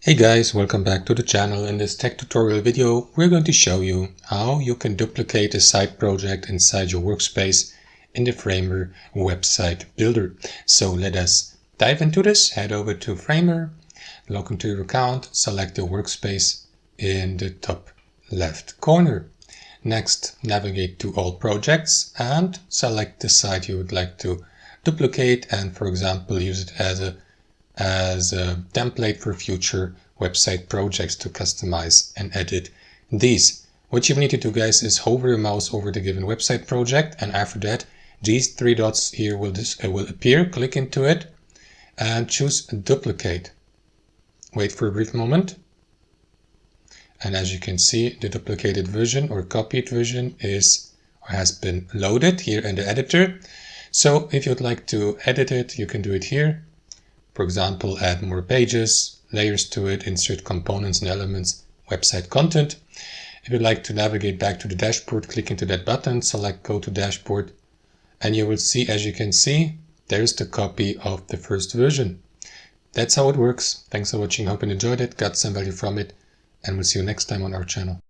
Hey guys, welcome back to the channel. In this tech tutorial video, we're going to show you how you can duplicate a side project inside your workspace in the Framer website builder. So let us dive into this. Head over to Framer, log into your account, select the workspace in the top left corner. Next, navigate to all projects and select the site you would like to duplicate and, for example, use it as a template for future website projects to customize and edit these. What you need to do, guys, is hover your mouse over the given website project, and after that these three dots here will appear. Click into it and choose duplicate. Wait for a brief moment, and as you can see, the duplicated version or copied version has been loaded here in the editor. So if you'd like to edit it, you can do it here. For example, add more pages, layers to it, insert components and elements, website content. If you'd like to navigate back to the dashboard, click into that button, select Go to Dashboard, and you will see, as you can see, there's the copy of the first version. That's how it works. Thanks for watching. Hope you enjoyed it, got some value from it, and we'll see you next time on our channel.